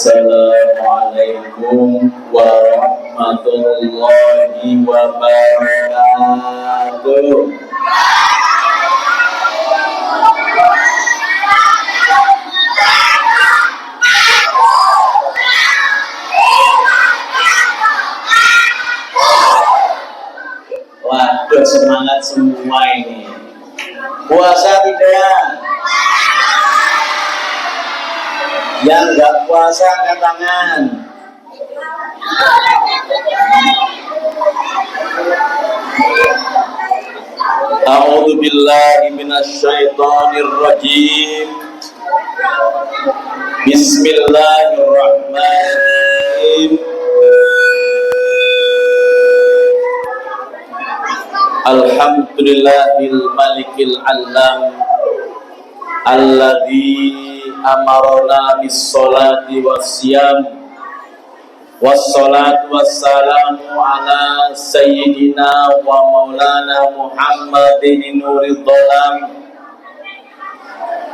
Assalamualaikum warahmatullahi wabarakatuh. Waduh, semangat semua ini. Puasa tidak? Yang nggak puasa angkat tangan. A'udzu billahi minasyaitonir rajim. Bismillahirrahmanirrahim. Alhamdulillahil malikil alam alladzi amarna bis-sholati was-siyam was-salatu was-salamu ala sayyidina wa maulana Muhammadin nurid dhalam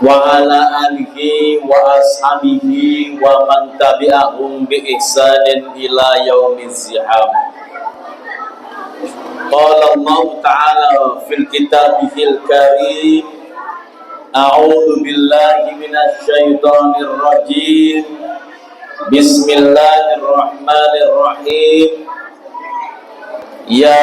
wa ala alihi wa ashabihi wa man tabi'ahum bi ihsanin ila yaumiz ziham. Qala Allah ta'ala fil kitabihil karim, a'udzu billahi minasyaitonir rajim. Bismillahirrahmanirrahim. Ya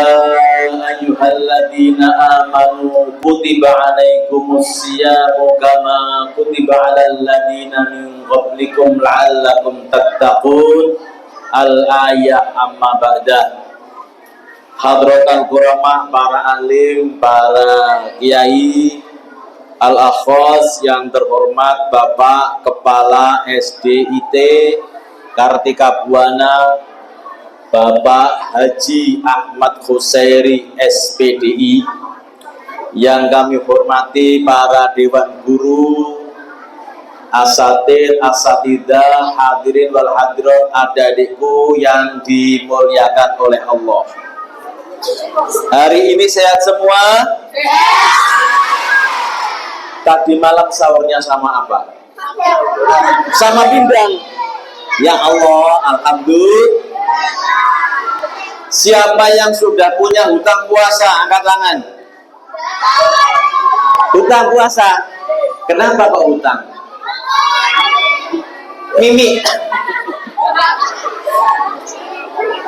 ayyuhalladzina amanu kutiba 'alaikumus syiyamu kama kutiba 'alal ladzina min qablikum la'allakum tattaqun. Al-ayah amma ba'da. Hadratul kurama, para alim, para kiai, al-akhos yang terhormat Bapak Kepala SDIT Kartika Buana, Bapak Haji Ahmad Khusairi SPDI, yang kami hormati para dewan guru, asatid, asatidah, hadirin wal hadirat, adik-adikku yang dimuliakan oleh Allah. Hari ini sehat semua? Tadi malam sahurnya sama apa? Sama pindang. Ya Allah, alhamdulillah. Siapa yang sudah punya hutang puasa, angkat tangan. Hutang puasa. Kenapa kok hutang? Mimi.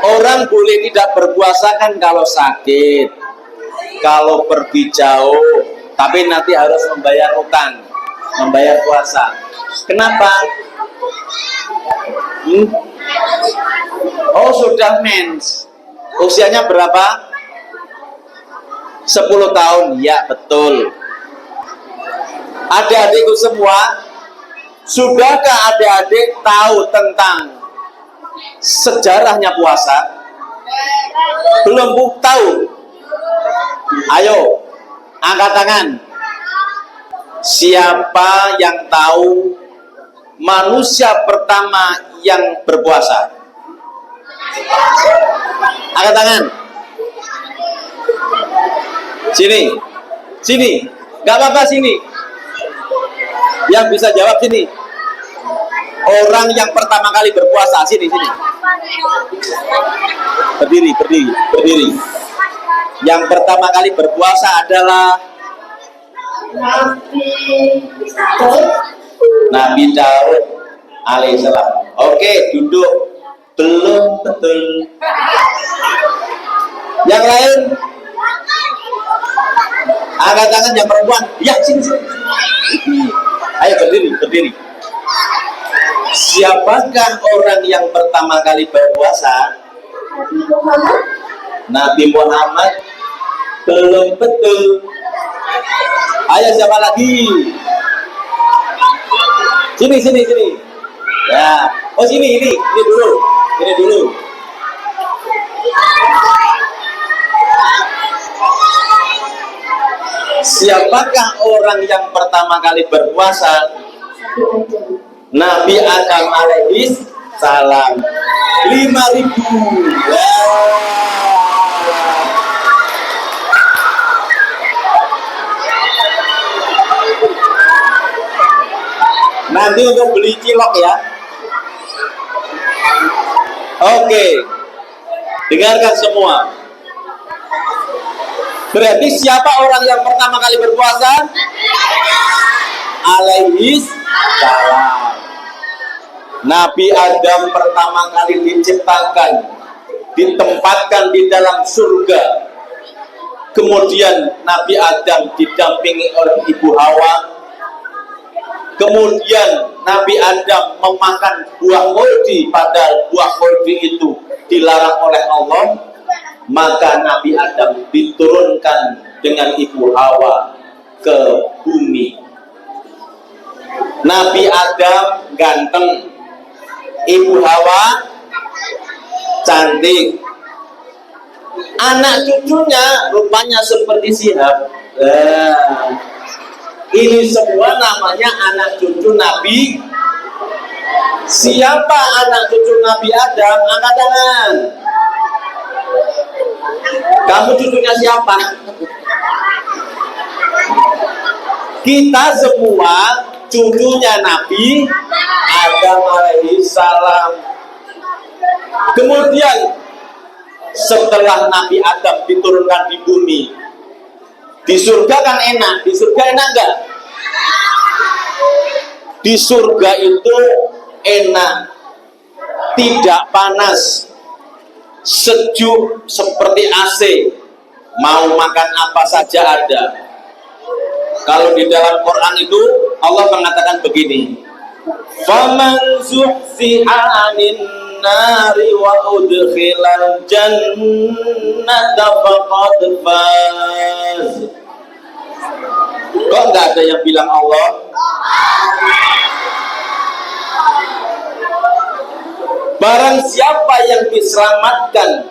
Orang boleh tidak berpuasa kan kalau sakit, kalau pergi jauh, tapi nanti harus membayar utang, membayar puasa. Kenapa? Oh, sudah mens. Usianya berapa? 10 tahun. Ya, betul. Adik-adikku semua, sudahkah adik-adik tahu tentang sejarahnya puasa? Belum tahu? Ayo, angkat tangan. Siapa yang tahu manusia pertama yang berpuasa? Angkat tangan. Sini, sini. Gak apa-apa, sini. Yang bisa jawab sini. Orang yang pertama kali berpuasa, sini, sini. Berdiri, berdiri, berdiri. Yang pertama kali berpuasa adalah Nabi Daud alaihissalam. Oke, duduk. Belum betul. Yang lain? Angkat tangan yang perempuan. Ya, sini, sini. Ayo berdiri, berdiri. Siapakah orang yang pertama kali berpuasa? Nabi Muhammad. Belum betul. Ayo, siapa lagi? Sini, sini, sini. Ya. Oh, sini, ini dulu. Ini dulu. Siapakah orang yang pertama kali berpuasa? Nabi Adam alaihis salam. 5.000. Nanti untuk beli cilok ya. Oke, dengarkan semua. Berarti siapa orang yang pertama kali berpuasa? Alaihi salam. Nabi Adam pertama kali diciptakan, ditempatkan di dalam surga. Kemudian Nabi Adam didampingi oleh Ibu Hawa. Kemudian Nabi Adam memakan buah khuldi, padahal buah khuldi itu dilarang oleh Allah. Maka Nabi Adam diturunkan dengan Ibu Hawa ke bumi. Nabi Adam ganteng, Ibu Hawa cantik. Anak cucunya rupanya seperti Sihab. Ini semua namanya anak cucu Nabi. Siapa anak cucu Nabi Adam? Angkat tangan. Kamu cucunya siapa? Kita semua cucunya Nabi Adam alaihi salam. Kemudian setelah Nabi Adam diturunkan di bumi, di surga kan enak. Di surga enak enggak? Di surga itu enak, tidak panas, sejuk seperti AC, mau makan apa saja ada. Kalau di dalam Quran itu Allah mengatakan begini, faman zuhziha 'anil nari wa udkhilal jannata faqad faz. Kok nggak ada yang bilang Allah? Barang siapa yang diselamatkan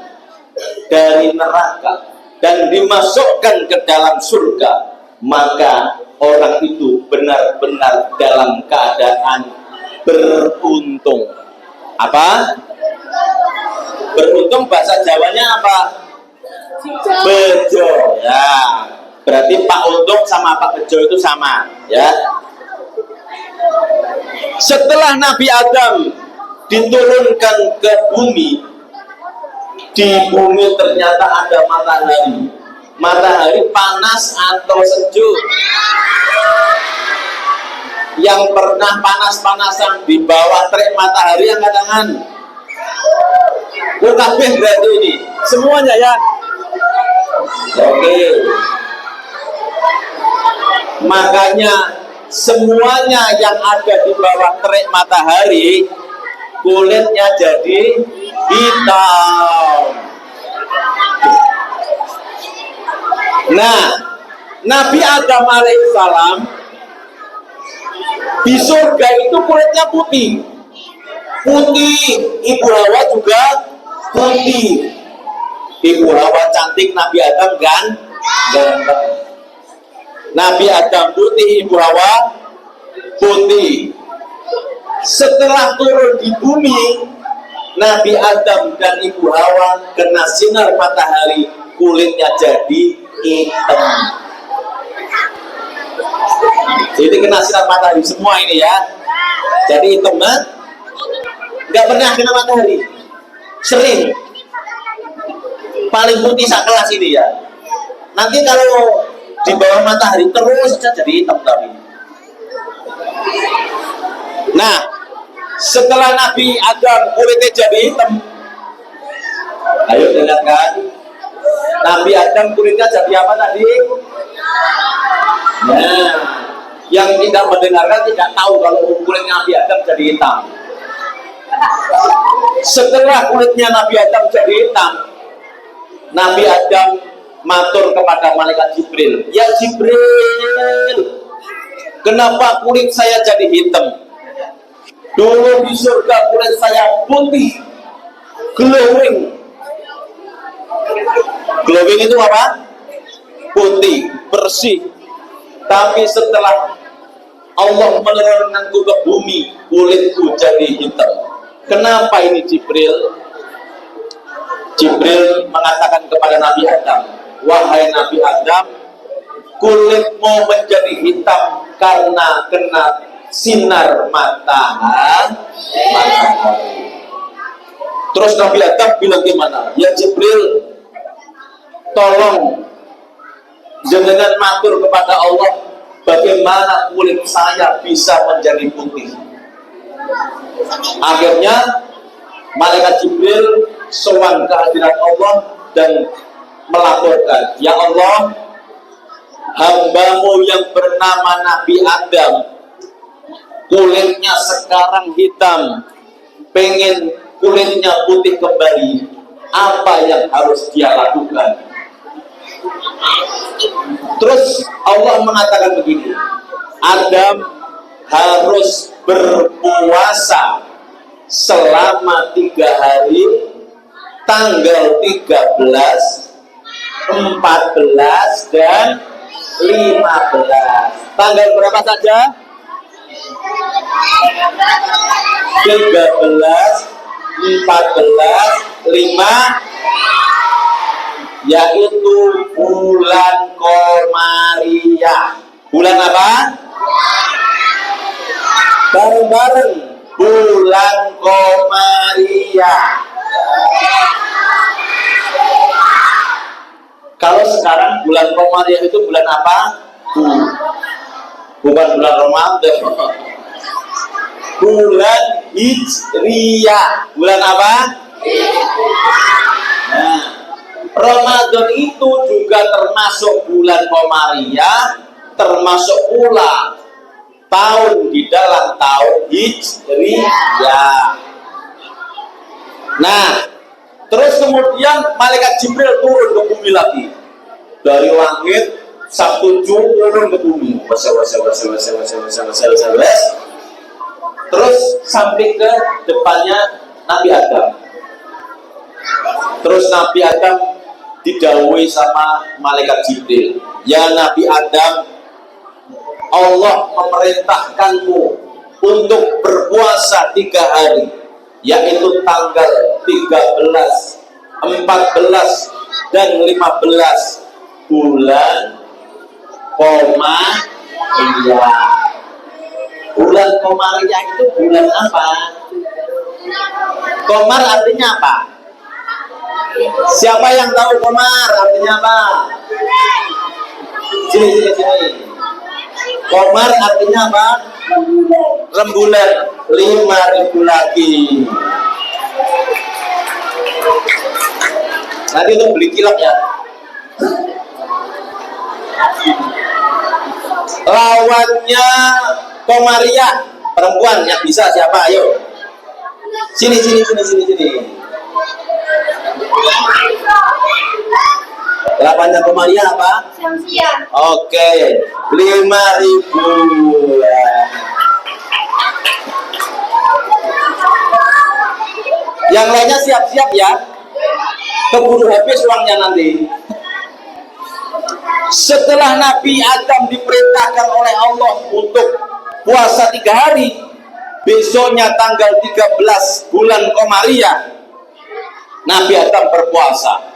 dari neraka dan dimasukkan ke dalam surga, maka orang itu benar-benar dalam keadaan beruntung. Apa? Beruntung bahasa Jawanya apa? Bejo. Ya, berarti Pak Untung sama Pak Bejo itu sama, ya. Setelah Nabi Adam diturunkan ke bumi, di bumi ternyata ada matahari. Matahari panas atau sejuk? Yang pernah panas-panasan di bawah terik matahari angkat tangan. Kabeh berarti ini semuanya ya. Oke. Makanya semuanya yang ada di bawah terik matahari kulitnya jadi hitam. Nah, Nabi Adam alaihissalam di surga itu kulitnya putih. Putih, Ibu Hawa juga putih. Ibu Hawa cantik, Nabi Adam ganteng. Nabi Adam putih, Ibu Hawa putih. Setelah turun di bumi, Nabi Adam dan Ibu Hawa kena sinar matahari, kulitnya jadi hitam. Jadi kena sinar matahari semua ini ya. Jadi hitam kan? Nggak pernah kena matahari. Sering. Paling putih sekelas ini ya. Nanti kalau di bawah matahari terus saja jadi hitam tapi. Nah, setelah Nabi Adam kulitnya jadi hitam, ayo dengarkan. Nabi Adam kulitnya jadi apa tadi? Nah, yang tidak mendengarkan tidak tahu kalau kulitnya Nabi Adam jadi hitam. Setelah kulitnya Nabi Adam jadi hitam, Nabi Adam matur kepada malaikat Jibril, ya Jibril, kenapa kulit saya jadi hitam? Dulu di surga kulit saya putih, glowing. Glowing itu apa? Putih, bersih. Tapi setelah Allah menurunkanku ke bumi, kulitku jadi hitam. Kenapa ini Jibril? Jibril mengatakan kepada Nabi Adam, wahai Nabi Adam, kulitmu menjadi hitam karena kena sinar matahari. Terus Nabi Adam bilang gimana? Ya Jibril, tolong jangan matur kepada Allah bagaimana kulit saya bisa menjadi putih. Akhirnya malaikat Jibril sowan ke hadirat Allah dan melaporkan, ya Allah, hambamu yang bernama Nabi Adam kulitnya sekarang hitam, pengen kulitnya putih kembali, apa yang harus dia lakukan? Terus Allah mengatakan begini, Adam harus berpuasa selama 3 hari, tanggal 13, 14 dan 15. Tanggal berapa saja? 13, 14, 5, yaitu bulan Komariah. Bulan apa? Bareng-bareng, bulan Komariah. Kalau sekarang bulan Komariah itu bulan apa? Bukan bulan Ramadan. Bulan Hijriyah. Bulan apa? Nah, Ramadan itu juga termasuk bulan Komariah, termasuk pula tahun di dalam tahun Hijriyah. Nah, terus kemudian malaikat Jibril turun ke bumi lagi dari langit, Sabtu turun ke bumi, terus sampai ke depannya Nabi Adam. Terus Nabi Adam didhawuhi sama malaikat Jibril, ya Nabi Adam, Allah memerintahkanmu untuk berpuasa 3 hari, yaitu tanggal 13, 14 dan 15 bulan Komariah. Bulan Komariah itu bulan apa? Komar artinya apa? Siapa yang tahu Komar artinya apa? Sini. Komar artinya apa? Rembulan. 5.000 lagi. Nanti untuk beli kilap ya. Lawannya Komariah, perempuan yang bisa siapa? Ayo. Sini. Lawannya Komariah apa? Syamsiah. Oke, 5.000. Yang lainnya siap-siap ya. Keburu habis uangnya nanti. Setelah Nabi Adam diperintahkan oleh Allah untuk puasa 3 hari, besoknya tanggal 13 bulan Komariah, Nabi Adam berpuasa.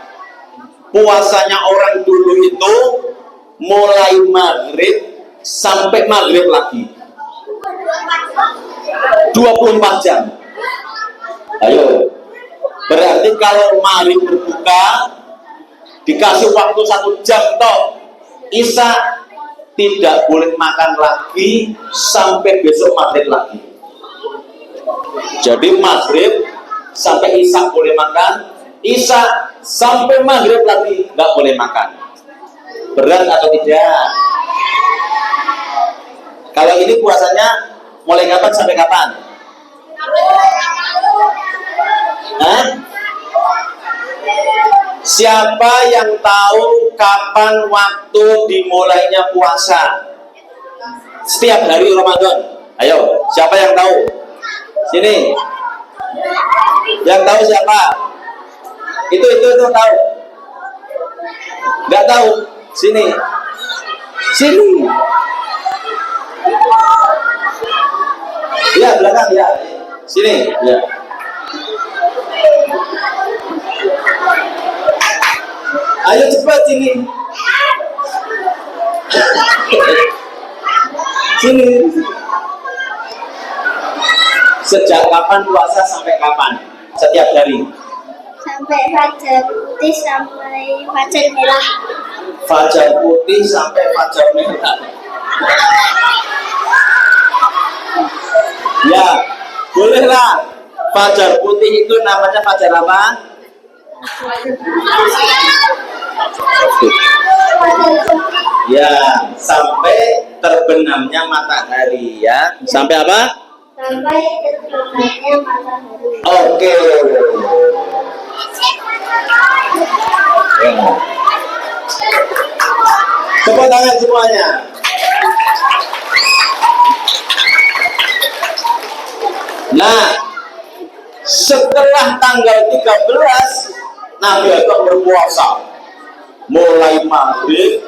Puasanya orang dulu itu mulai maghrib sampai maghrib lagi, 24 jam. Ayo, berarti kalau maghrib berbuka dikasih waktu 1 jam toh, Isya tidak boleh makan lagi sampai besok maghrib lagi. Jadi maghrib sampai Isya boleh makan, Isya sampai maghrib lagi nggak boleh makan. Berat atau tidak? Kalau ini puasanya mulai kapan sampai kapan? Hah? Siapa yang tahu kapan waktu dimulainya puasa setiap hari Ramadan? Ayo, siapa yang tahu? Sini. Yang tahu siapa? Itu tahu? Nggak tahu? Sini. Ya, belakang ya. Sini. Ya. Ayo cepat sini. Sini. Sejak kapan puasa sampai kapan? setiap hari? Sampai fajar putih sampai fajar merah. Fajar putih sampai fajar merah. Ya, bolehlah. Fajar putih itu namanya fajar apa? Ya, sampai terbenamnya matahari ya. Sampai apa? Sampai terbenamnya matahari. Oke. Ya. Tepuk tangan semuanya. Nah, setelah tanggal 13 Nabi Adam berpuasa. Mulai maghrib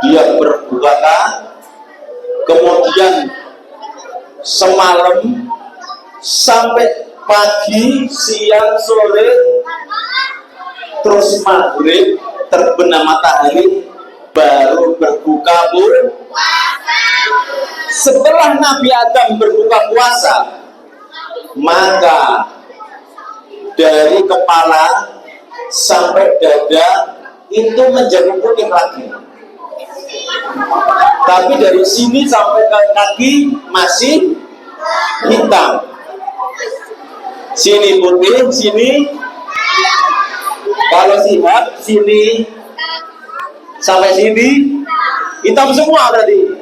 dia berbuka, kemudian semalam sampai pagi, siang, sore, terus maghrib terbenam matahari baru berbuka puasa. Setelah Nabi Adam berbuka puasa, maka dari kepala sampai dada itu menjadi putih lagi. Tapi dari sini sampai ke kaki masih hitam. Sini putih, sini kalau sihat, sini sampai sini hitam semua tadi.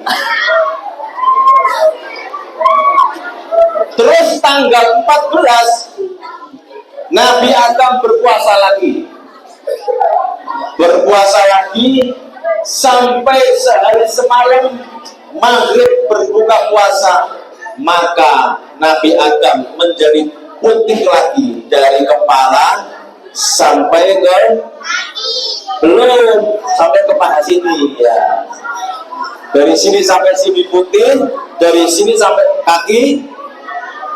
Terus tanggal 14 Nabi Adam berpuasa lagi. Berpuasa lagi sampai sehari semalam maghrib berbuka puasa, maka Nabi Adam menjadi putih lagi dari kepala sampai ke belum sampai ke paha sini ya. Dari sini sampai sini putih, dari sini sampai kaki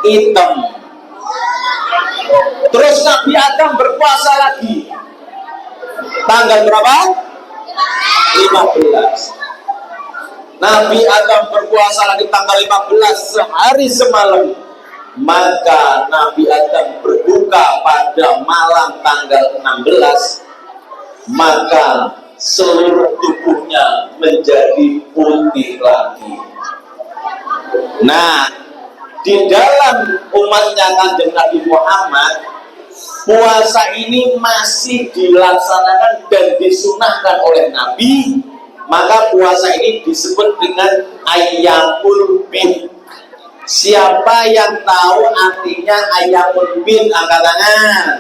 hitam. Terus Nabi Adam berpuasa lagi. Tanggal berapa? 15. Nabi Adam berpuasa lagi tanggal 15 sehari semalam. Maka Nabi Adam berbuka pada malam tanggal 16. Maka seluruh tubuhnya menjadi putih lagi. Nah, di dalam umatnya Kanjeng Nabi Muhammad, puasa ini masih dilaksanakan dan disunahkan oleh Nabi. Maka puasa ini disebut dengan Ayyamul Bid. Siapa yang tahu artinya Ayyamul Bid, angkat tangan.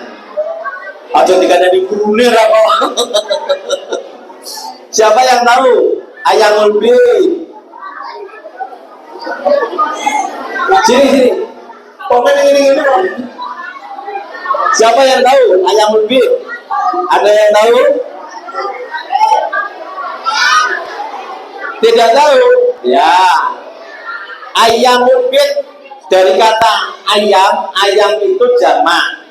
Aja dikata di Brunei apa? Siapa yang tahu Ayyamul Bid? Sini. Komen ini. Siapa yang tahu Ayyamul Bid? Ada yang tahu? Tidak tahu? Ya. Ayyamul Bid dari kata ayam itu jamak.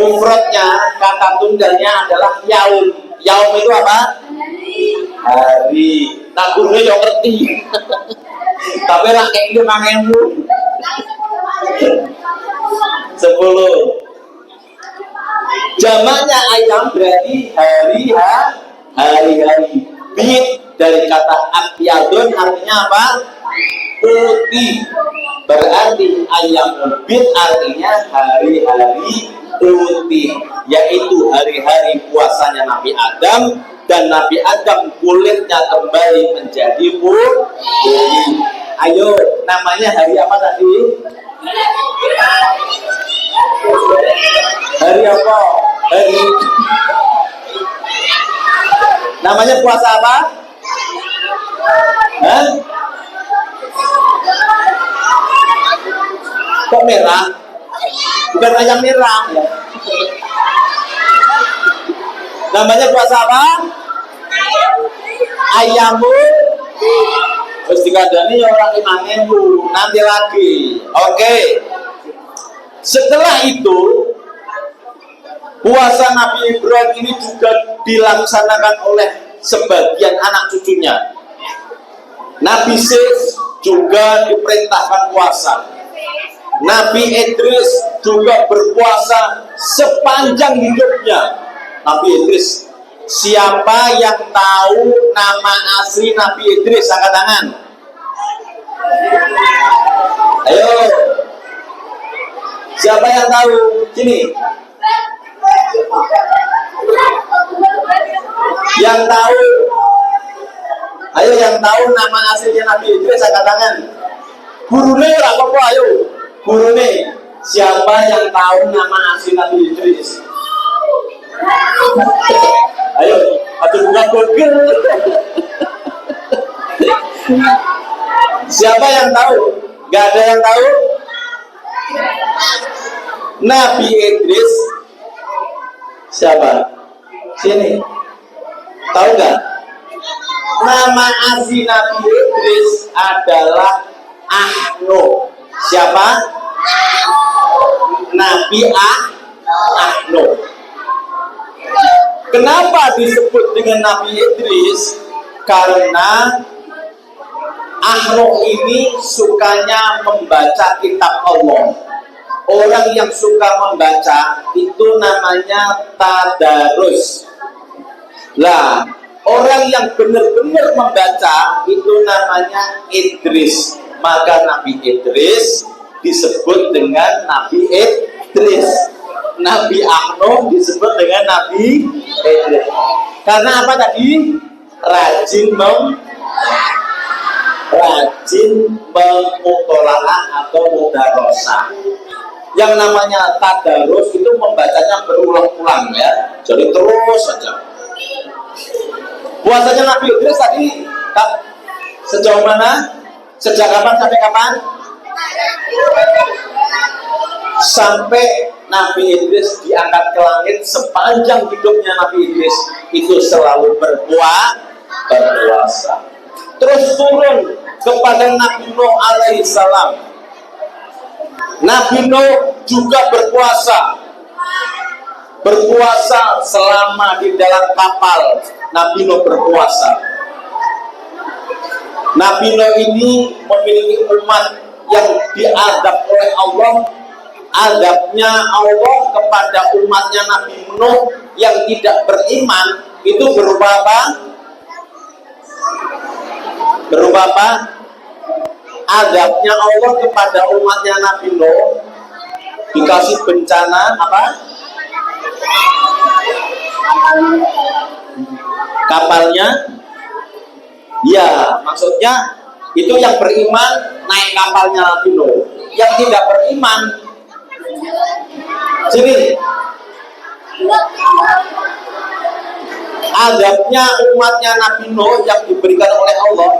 Mufradnya, kata tunggalnya adalah yaum. Yaum itu apa? Hari. Nah, gurunya yang ngerti. Tapi rakyat itu mangenmu 10. Jamaknya ayam berarti hari-hari. Bid dari kata abyadun artinya apa? Putih. Berarti ayam bid artinya hari-hari putih, yaitu hari-hari puasanya Nabi Adam, dan Nabi Adam kulitnya kembali menjadi putih. Ayo, namanya hari apa tadi? Hari apa? Namanya puasa apa? Hah? Kok merah? Bukan ayam merah ya. Namanya puasa apa? Ayyamul. Terus dikandani orang imangen nanti lagi. Oke. Setelah itu puasa Nabi Ibrahim ini juga dilaksanakan oleh sebagian anak cucunya. Nabi Sif juga diperintahkan puasa. Nabi Idris juga berpuasa sepanjang hidupnya. Nabi Idris, siapa yang tahu nama asli Nabi Idris? Angkat tangan. Ayo, siapa yang tahu? Sini. Yang tahu? Ayo, yang tahu nama aslinya Nabi Idris angkat tangan. Gurune ora apa-apa, ayo. Gurune, siapa yang tahu nama asli Nabi Idris? Ayo, atau buka Google. Siapa yang tahu? Gak ada yang tahu? Nabi Idris siapa? Sini. Tahu gak? Nama asli Nabi Idris adalah Ahno. Siapa? Nabi Ahno. Kenapa disebut dengan Nabi Idris? Karena Ahno ini sukanya membaca kitab Allah. Orang yang suka membaca itu namanya tadarus. Lah, orang yang benar-benar membaca itu namanya Idris. Maka Nabi Idris disebut dengan Nabi Idris. Nabi Ahno disebut dengan Nabi Idris. Karena apa tadi? Rajin memutolaah atau mudarosah. Yang namanya tadarus itu membacanya berulang-ulang ya. Jadi terus saja. Puasanya Nabi Idris tadi sejauh mana? Sejak kapan sampai kapan? Sampai Nabi Idris diangkat ke langit. Sepanjang hidupnya Nabi Idris itu selalu berpuasa. Terus turun kepada Nabi Nuh alaihissalam. Nabi Nuh juga berpuasa selama di dalam kapal. Nabi Nuh berpuasa. Nabi Nuh ini memiliki umat yang diadab oleh Allah. Adabnya Allah kepada umatnya Nabi Nuh yang tidak beriman itu berupa apa? Berupa apa? Adabnya Allah kepada umatnya Nabi Nuh dikasih bencana apa? Kapalnya, ya maksudnya itu yang beriman naik kapalnya Nabi Nuh. Yang tidak beriman, sini. Adabnya umatnya Nabi Nuh yang diberikan oleh Allah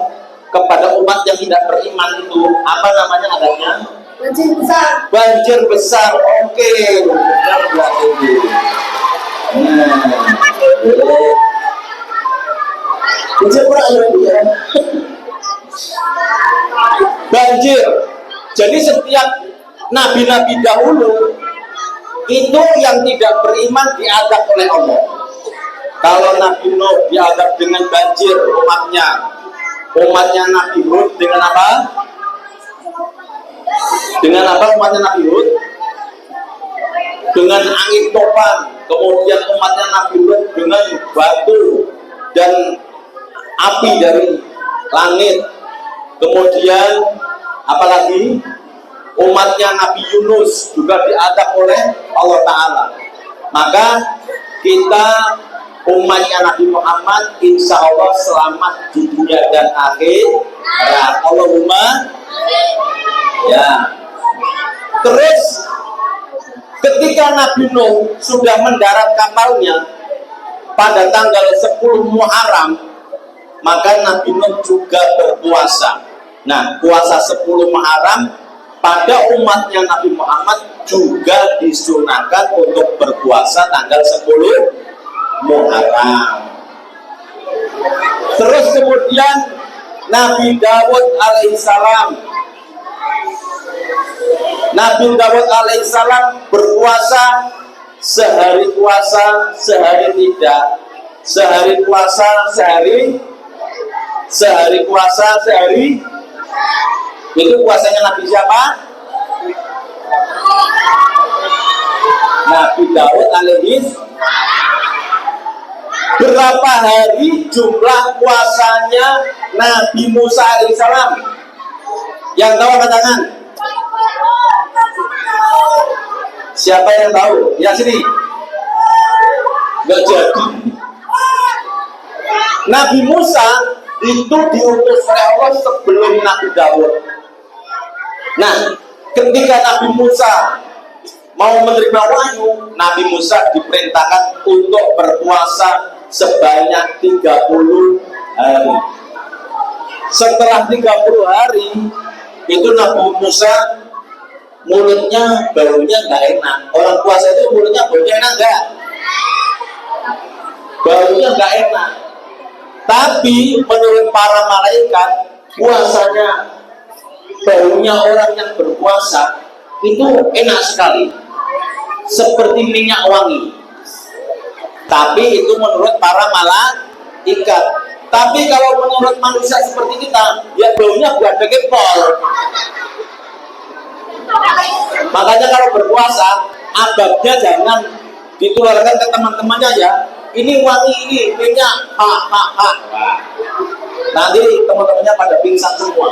kepada umat yang tidak beriman itu apa namanya adabnya? Banjir besar. Banjir besar. Oke. Banjir. Jadi setiap nabi-nabi dahulu itu yang tidak beriman diadab oleh Allah. Kalau Nabi Nuh diadab dengan banjir umatnya Nabi Hud dengan apa? Dengan apa umatnya Nabi Hud? Dengan angin topan. Kemudian umatnya Nabi Hud dengan batu dan api dari langit. Kemudian apalagi umatnya Nabi Yunus juga diadab oleh Allah Ta'ala. Maka kita umatnya Nabi Muhammad insya Allah selamat di dunia dan akhirat. Allahumma ya. Terus ketika Nabi Nuh sudah mendarat kapalnya pada tanggal 10 Muharram, maka Nabi Nuh juga berpuasa. Nah, puasa 10 Muharram pada umatnya Nabi Muhammad juga disunahkan untuk berpuasa tanggal 10 Muharram. Terus kemudian Nabi Dawud alaihissalam. Nabi Dawud alaihissalam berpuasa, sehari puasa, sehari tidak. Sehari puasa, sehari puasa, sehari. Itu puasanya Nabi siapa? Nabi Daud alaihis. Berapa hari jumlah puasanya Nabi Musa alaihissalam? Yang tahu angkat tangan. Siapa yang tahu? Ya sini. Gak jadi. Nabi Musa itu diutus oleh Allah sebelum Nabi Daud. Nah, ketika Nabi Musa mau menerima wahyu, Nabi Musa diperintahkan untuk berpuasa sebanyak 30 hari. Setelah 30 hari, itu Nabi Musa mulutnya baunya nggak enak. Orang puasa itu mulutnya baunya enak nggak? Baunya nggak enak. Tapi menurut para malaikat, puasanya baunya orang yang berpuasa itu enak sekali, seperti minyak wangi. Tapi itu menurut para malaikat. Tapi kalau menurut manusia seperti kita, ya baunya buat kepol. Makanya kalau berpuasa, adabnya jangan ditularkan ke teman-temannya ya. Ini wangi ini minyak, nanti teman-temannya pada pingsan semua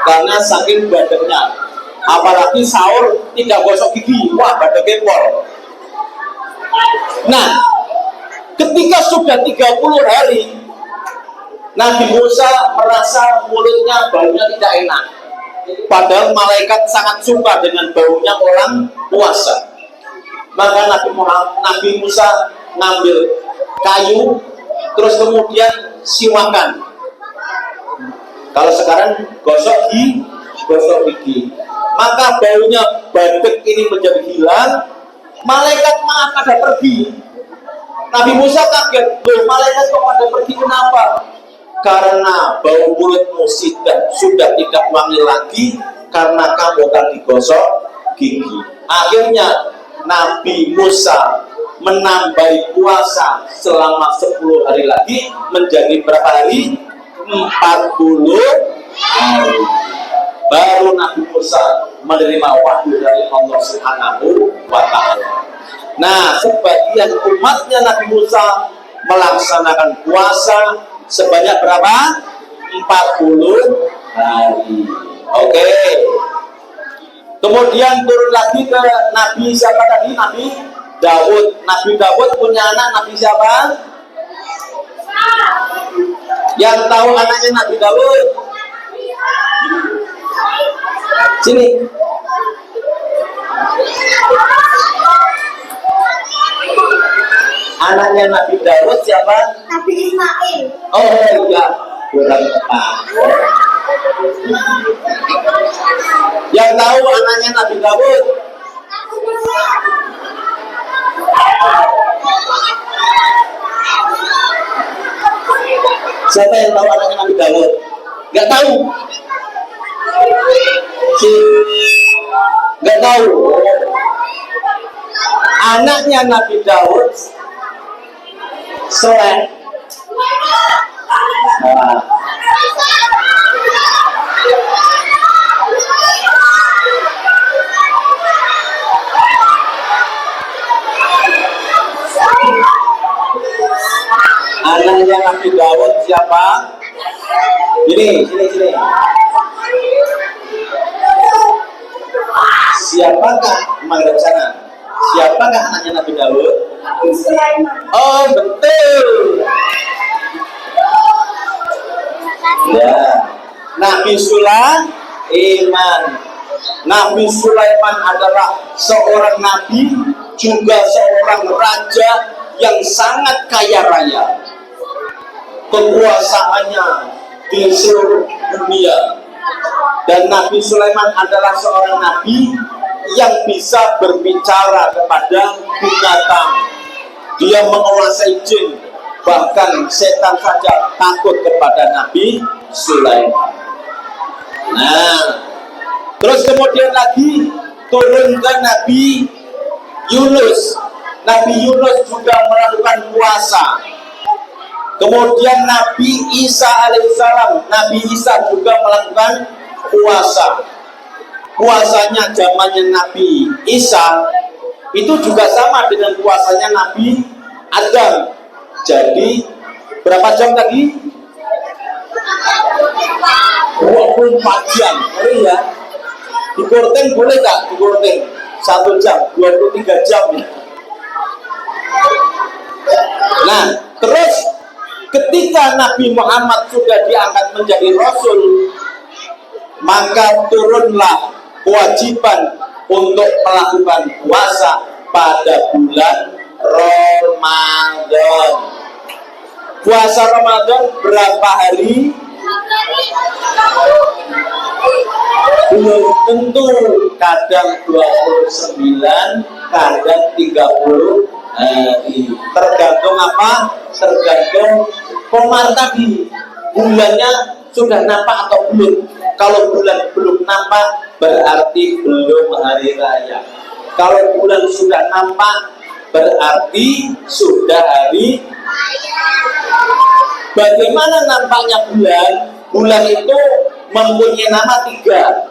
karena saking badannya. Apalagi sahur tidak gosok gigi, wah badan kepol. Nah, ketika sudah 30 hari, Nabi Musa merasa mulutnya baunya tidak enak. Padahal malaikat sangat suka dengan baunya orang puasa. Maka Nabi Musa ngambil kayu, terus kemudian siwakan. Kalau sekarang gosok gigi. Maka baunya badak ini menjadi hilang. Malaikat malah pada pergi. Nabi Musa kaget, loh malaikat kok pada pergi, kenapa? Karena bau mulutmu sudah tidak wangi lagi karena kamu tadi gosok gigi. Akhirnya Nabi Musa menambahi puasa selama 10 hari lagi menjadi berapa hari? 40 hari. Baru Nabi Musa menerima wahyu dari Allah Subhanahu wa Ta'ala. Nah, sebagian umatnya Nabi Musa melaksanakan puasa sebanyak berapa? 40 hari. Oke. Kemudian turun lagi ke Nabi siapa tadi? Nabi Daud. Nabi Daud punya anak Nabi siapa? Yang tahu anaknya Nabi Daud? Sini. Anaknya Nabi Daud siapa? Nabi Ismail. Oh iya, kurang tepat. Yang tahu anaknya Nabi Daud? Siapa yang tahu anaknya Nabi Daud? Gak tahu? Gak tahu. Anaknya Nabi Daud Soleh. Nah. Anaknya Nabi Daud siapa? Sini. Siapakah menghadap sana? Siapakah anaknya Nabi Daud? Sulaiman. Oh betul. Ya, Nabi Sulaiman. Nabi Sulaiman adalah seorang nabi, juga seorang raja yang sangat kaya raya. Kekuasaannya di seluruh dunia. Dan Nabi Sulaiman adalah seorang nabi yang bisa berbicara kepada binatang. Dia menguasai jin, bahkan setan saja takut kepada Nabi Sulaiman. Nah, terus kemudian lagi turun ke Nabi Yunus. Nabi Yunus juga melakukan puasa. Kemudian Nabi Isa alaihissalam, Nabi Isa juga melakukan puasa. puasanya zamannya Nabi Isa itu juga sama dengan puasanya Nabi Adam. Jadi berapa jam tadi? 24 jam. Ngeri ya. Dikorting boleh nggak? Dikorting 1 jam, 23 jam ya. Nah, terus ketika Nabi Muhammad sudah diangkat menjadi Rasul, maka turunlah kewajiban untuk melakukan puasa pada bulan Ramadan. Puasa Ramadan berapa hari? Belum tentu, kadang 29, kadang 30 hari. Tergantung apa? Tergantung komar tadi. Bulannya sudah nampak atau belum? Kalau bulan belum nampak, berarti belum hari raya. Kalau bulan sudah nampak, berarti sudah hari. Bagaimana nampaknya bulan? Bulan itu mempunyai nama 3.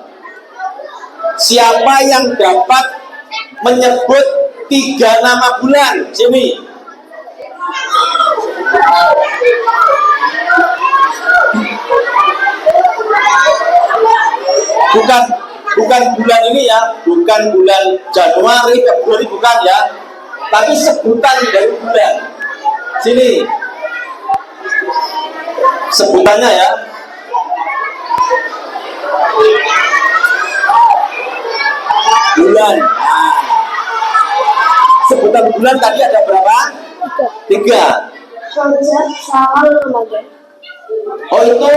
Siapa yang dapat menyebut 3 nama bulan? Sini. Bukan bulan ini ya, bukan bulan Januari, Februari, bukan ya, tapi sebutan dari bulan. Sini sebutannya ya. Bulan. Nah, sebutan bulan tadi ada berapa? 3. Rajab, Syawal, Ramadan. Oh, itu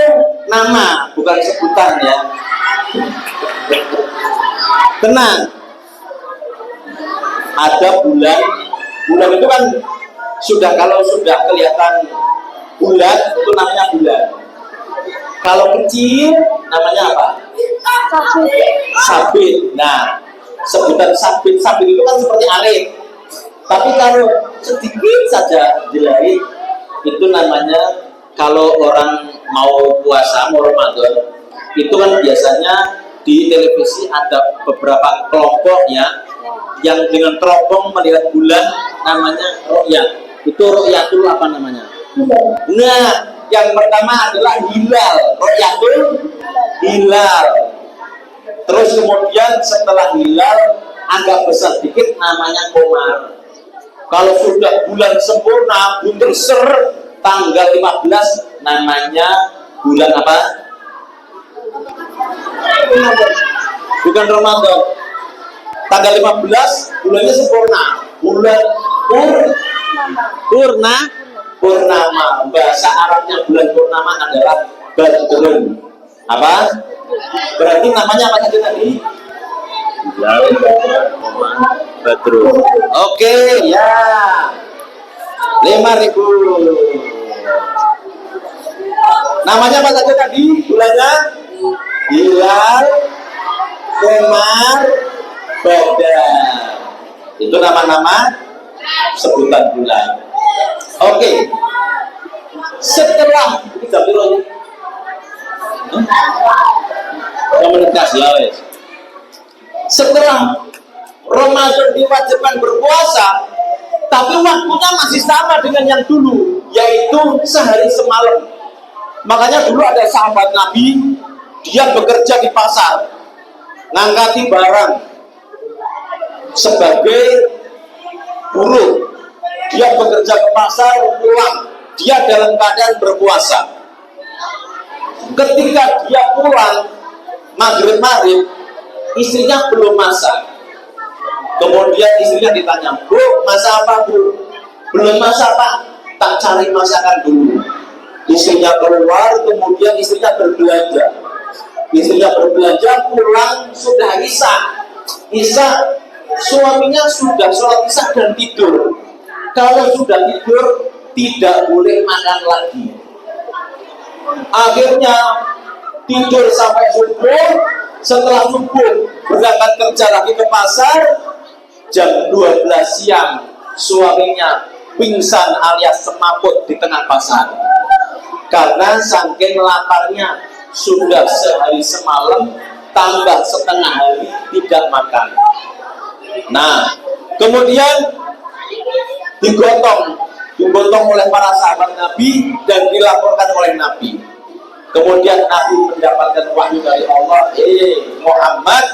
nama, bukan sebutan ya. Tenang. Ada bulan. Bulan itu kan kalau sudah kelihatan bulan itu namanya bulan. Kalau kecil namanya apa? Sabit. Nah, sebutan sabit itu kan seperti arit. Tapi kalau sedikit saja dilari, itu namanya, kalau orang mau puasa, mau Ramadan, itu kan biasanya di televisi ada beberapa kelompok ya, yang dengan teropong melihat bulan, namanya ru'yat. Itu ru'yatul apa namanya? Nah, yang pertama adalah hilal, ru'yatul hilal. Terus kemudian setelah hilal agak besar dikit namanya komar. Kalau sudah bulan sempurna, bunter ser, tanggal 15 namanya bulan apa? Bukan Ramadan. Tanggal 15 bulannya sempurna. Bulan purnama. Bahasa Arabnya bulan purnama adalah Badrun. Apa? Berarti namanya apa tadi? Badrun. Oke, ya. 5.000. Namanya apa saja tadi? Bulannya hilal, komar, badar. Itu nama-nama sebutan bulan. Oke. Setelah kita bilang komunitas ya, wes. Setelah Ramadan diwajibkan berpuasa, tapi waktunya masih sama dengan yang dulu, yaitu sehari semalam. Makanya dulu ada sahabat Nabi, dia bekerja di pasar, ngangkati barang sebagai buruh. Dia bekerja ke pasar, pulang, dia dalam keadaan berpuasa. Ketika dia pulang maghrib, istrinya belum masak. Kemudian istrinya ditanya, "Bu, masak apa, Bu?" "Belum masak, Pak." "Tak cari masakan dulu." Istrinya keluar, kemudian istrinya berbelanja. Pulang sudah Isya, suaminya sudah sholat Isya dan tidur. Kalau sudah tidur, tidak boleh makan lagi. Akhirnya tidur sampai subuh. Setelah subuh berangkat kerja lagi ke pasar. Jam 12 siang suaminya pingsan alias semaput di tengah pasar. Karena saking laparnya, sudah sehari semalam tambah setengah hari tidak makan. Nah, kemudian digotong oleh para sahabat Nabi dan dilaporkan oleh Nabi. Kemudian Nabi mendapatkan wahyu dari Allah, Muhammad,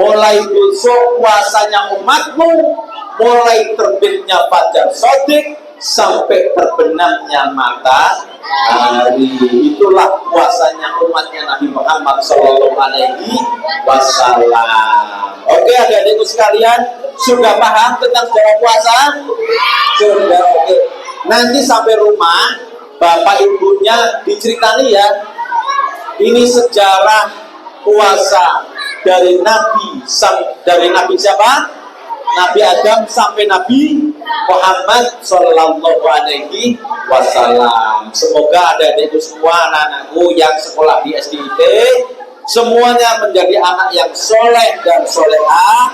mulai besok puasanya umatmu, mulai terbitnya fajar shadiq sampai terbenamnya matahari. Itulah puasanya umatnya Nabi Muhammad Sallallahu Alaihi Wasallam. Oke, adik-adikku sekalian, sudah paham tentang sejarah puasa? Sudah, oke. Nanti sampai rumah, bapak ibunya diceritani ya. Ini sejarah puasa dari Nabi siapa? Nabi Adam sampai Nabi Muhammad Sallallahu Alaihi Wasallam. Semoga adik-adikku semua, anak-anakku yang sekolah di SDIT, semuanya menjadi anak yang soleh dan solehah.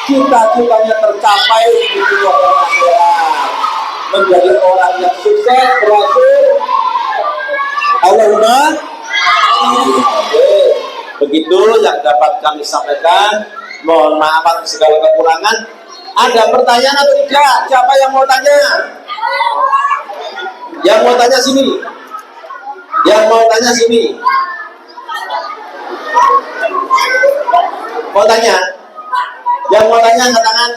Cita-citanya tercapai di dunia dan akhirat, menjadi orang yang sukses, berhasil. Allahumma. Begitu yang dapat kami sampaikan. Mohon maaf atas segala kekurangan. Ada pertanyaan atau tidak? Siapa yang mau tanya? Yang mau tanya sini. Yang mau tanya sini. Mau tanya? Yang mau tanya angkat tangan.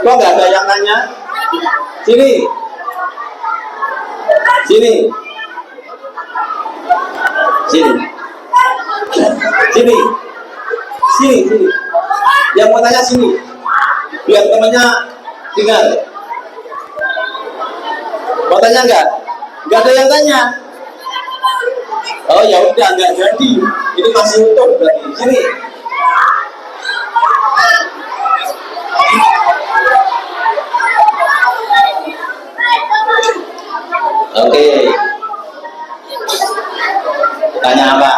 Kok nggak ada yang tanya? Sini. Sini. Sini. Sini. Sini. Yang mau tanya sini. Biar temannya dengar. Mau tanya enggak? Enggak ada yang tanya. Oh ya udah, enggak jadi. Itu masih utuh berarti. Sini. Oke. Tanya apa?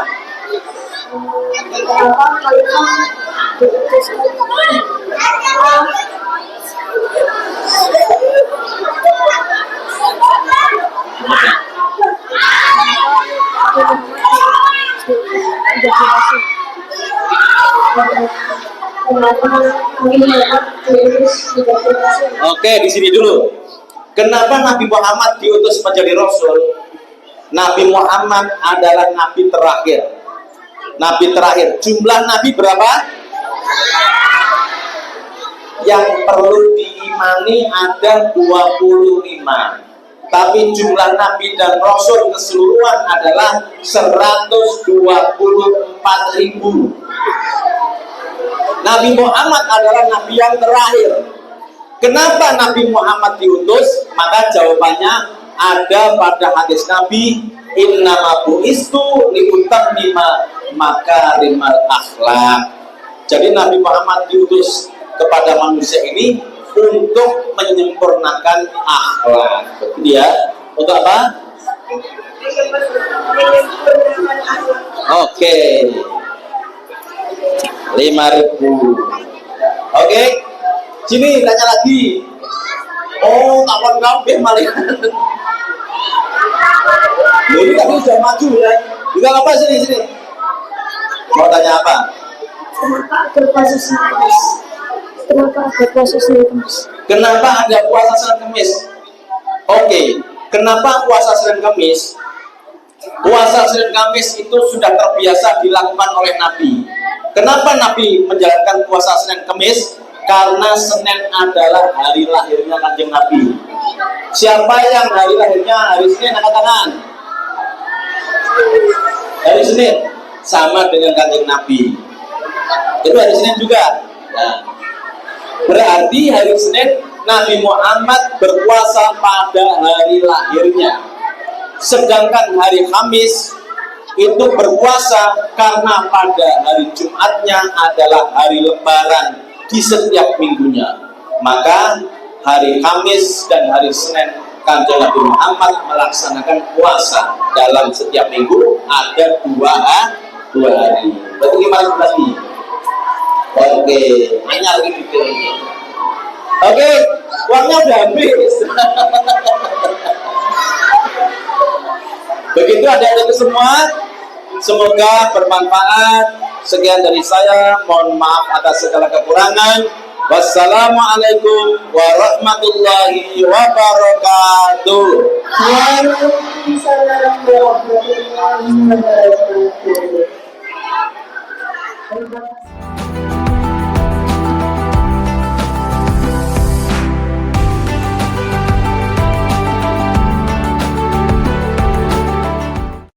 Oke, di sini dulu. Kenapa Nabi Muhammad diutus menjadi Rasul? Nabi Muhammad adalah Nabi terakhir. Nabi terakhir. Jumlah Nabi berapa? Yang perlu diimani ada 25. Tapi jumlah Nabi dan Rasul keseluruhan adalah 124.000. Nabi Muhammad adalah Nabi yang terakhir. Kenapa Nabi Muhammad diutus? Maka jawabannya ada pada hadis Nabi, innama bu'istu liutammima makarimal akhlak. Jadi Nabi Muhammad diutus kepada manusia ini untuk menyempurnakan akhlak. Dia untuk apa? Oke. 5.000. Oke. Sini tanya lagi. Oh, kawan kabeh malah. Ini tadi sudah maju ya. Juga apa sini? Mau tanya apa? Kenapa ada puasa Senin Kamis? Kenapa ada puasa Senin Kamis? Oke, kenapa puasa Senin Kamis? Puasa Senin Kamis itu sudah terbiasa dilakukan oleh Nabi. Kenapa Nabi menjalankan puasa Senin Kamis? Karena Senin adalah hari lahirnya Kanjeng Nabi. Siapa yang hari lahirnya hari Senin, angkat tangan. Hari Senin sama dengan Kanjeng Nabi. Itu hari Senin juga. Nah, berarti hari Senin Nabi Muhammad berpuasa pada hari lahirnya. Sedangkan hari Kamis itu berpuasa karena pada hari Jumatnya adalah hari Lebaran di setiap minggunya. Maka hari Kamis dan hari Senin Kanjeng Nabi Muhammad melaksanakan puasa dalam setiap minggu ada dua hari. Berarti 5 berarti. Oke, hanya gitu. Oke, uangnya udah habis. Begitu ada semua. Semoga bermanfaat. Sekian dari saya, mohon maaf atas segala kekurangan. Wassalamualaikum warahmatullahi wabarakatuh. Waalaikumsalam warahmatullahi wabarakatuh.